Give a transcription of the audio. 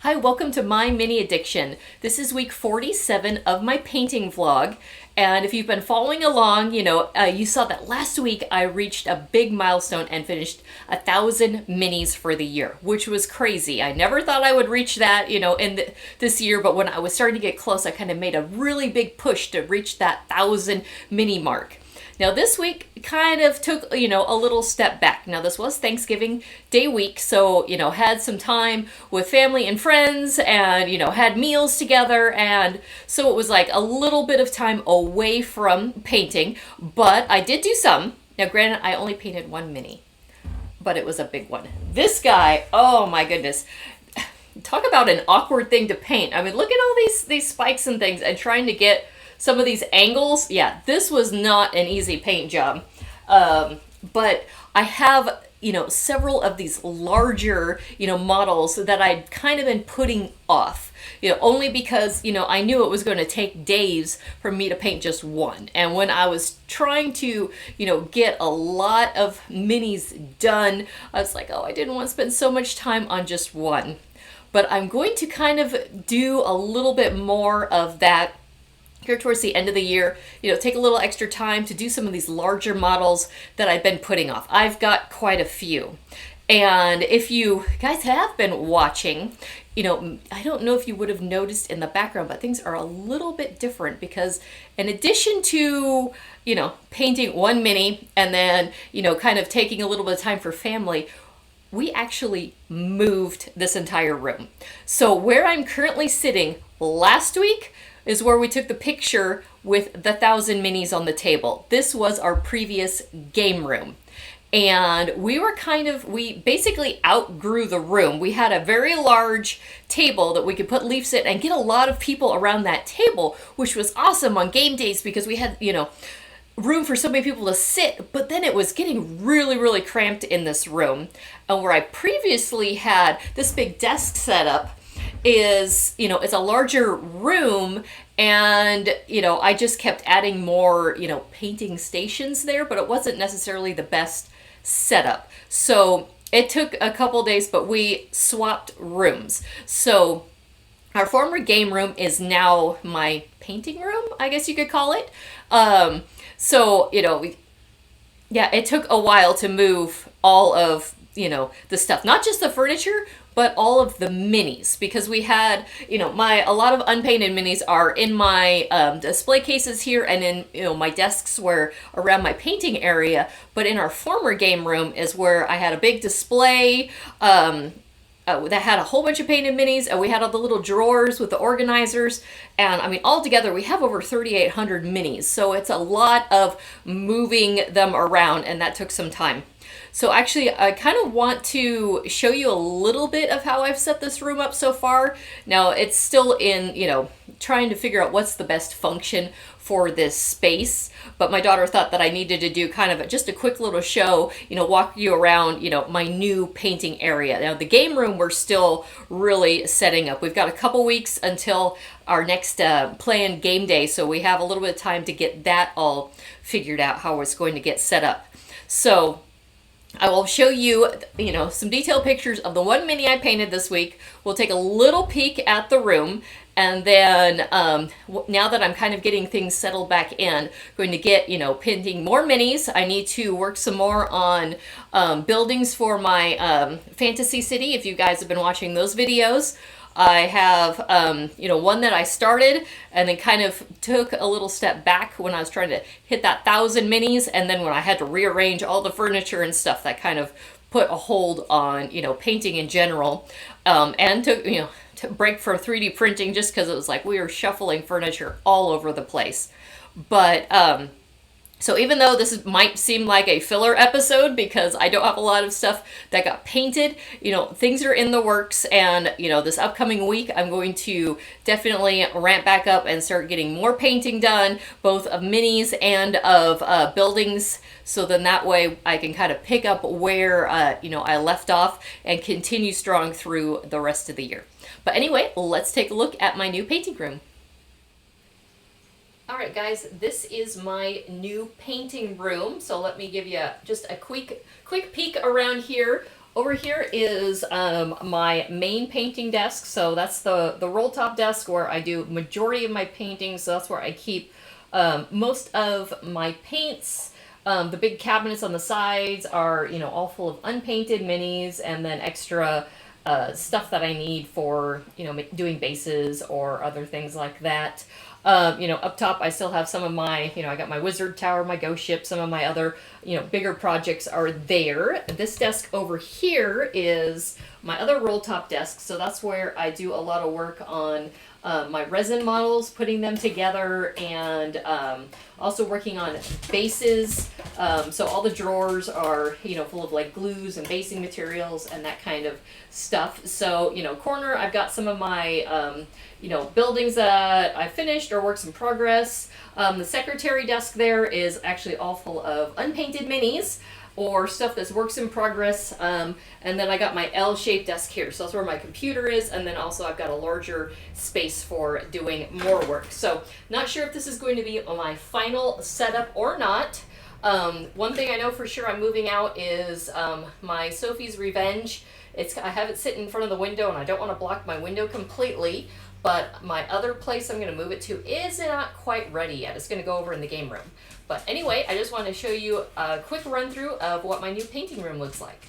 Hi, welcome to My Mini Addiction. This is week 47 of my painting vlog. And if you've been following along, you saw that last week I reached a big milestone and finished 1,000 minis for the year, which was crazy. I never thought I would reach that, this year, but when I was starting to get close, I kind of made a really big push to reach that 1,000 mini mark. Now this week kind of took, a little step back. Now this was Thanksgiving Day week, so, had some time with family and friends and, had meals together. And so it was like a little bit of time away from painting, but I did do some. Now granted, I only painted one mini, but it was a big one. This guy, oh my goodness. Talk about an awkward thing to paint. I mean, look at all these spikes and things and trying to get some of these angles. Yeah, this was not an easy paint job. But I have, several of these larger, models that I'd kind of been putting off, only because, I knew it was going to take days for me to paint just one. And when I was trying to, get a lot of minis done, I was like, oh, I didn't want to spend so much time on just one. But I'm going to kind of do a little bit more of that here towards the end of the year, take a little extra time to do some of these larger models that I've been putting off. I've got quite a few. And if you guys have been watching, I don't know if you would have noticed in the background, but things are a little bit different because in addition to, painting one mini and then, kind of taking a little bit of time for family, we actually moved this entire room. So where I'm currently sitting last week is where we took the picture with the 1,000 minis on the table. This was our previous game room. And we basically outgrew the room. We had a very large table that we could put leaves in and get a lot of people around that table, which was awesome on game days because we had, room for so many people to sit, but then it was getting really, really cramped in this room. And where I previously had this big desk set up, is, it's a larger room and, I just kept adding more, painting stations there, but it wasn't necessarily the best setup. So it took a couple days, but we swapped rooms. So our former game room is now my painting room, I guess you could call it. It took a while to move all of, the stuff, not just the furniture, but all of the minis, because we had, a lot of unpainted minis are in my display cases here and in, my desks where around my painting area. But in our former game room is where I had a big display that had a whole bunch of painted minis, and we had all the little drawers with the organizers. And I mean, altogether, we have over 3,800 minis. So it's a lot of moving them around, and that took some time. So actually, I kind of want to show you a little bit of how I've set this room up so far. Now, it's still in, trying to figure out what's the best function for this space. But my daughter thought that I needed to do kind of just a quick little show, walk you around, my new painting area. Now, the game room, we're still really setting up. We've got a couple weeks until our next planned game day. So we have a little bit of time to get that all figured out, how it's going to get set up. So I will show you, some detailed pictures of the one mini I painted this week. We'll take a little peek at the room. And then now that I'm kind of getting things settled back in, going to get, painting more minis. I need to work some more on buildings for my fantasy city, if you guys have been watching those videos. I have, one that I started and then kind of took a little step back when I was trying to hit that 1,000 minis. And then when I had to rearrange all the furniture and stuff, that kind of put a hold on, painting in general. And took, to break for 3D printing just because it was like we were shuffling furniture all over the place. But so even though this might seem like a filler episode because I don't have a lot of stuff that got painted, things are in the works. And, this upcoming week, I'm going to definitely ramp back up and start getting more painting done, both of minis and of buildings. So then that way I can kind of pick up where, I left off and continue strong through the rest of the year. But anyway, let's take a look at my new painting room. All right, guys, this is my new painting room. So let me give you just a quick peek around here. Over here is my main painting desk. So that's the roll top desk where I do majority of my paintings. So that's where I keep most of my paints. The big cabinets on the sides are, all full of unpainted minis and then extra stuff that I need for, doing bases or other things like that. Up top, I still have some of my, I got my wizard tower, my ghost ship, some of my other, bigger projects are there. This desk over here is my other roll top desk. So that's where I do a lot of work on my resin models, putting them together, and also working on bases. So all the drawers are, full of like glues and basing materials and that kind of stuff. So, corner, I've got some of my, buildings that I finished or works in progress. The secretary desk there is actually all full of unpainted minis or stuff that's works in progress. And then I got my L-shaped desk here. So that's where my computer is. And then also I've got a larger space for doing more work. So not sure if this is going to be my final setup or not. One thing I know for sure I'm moving out is my Sophie's Revenge. I have it sitting in front of the window and I don't want to block my window completely. But my other place I'm going to move it to is not quite ready yet. It's going to go over in the game room. But anyway, I just want to show you a quick run through of what my new painting room looks like.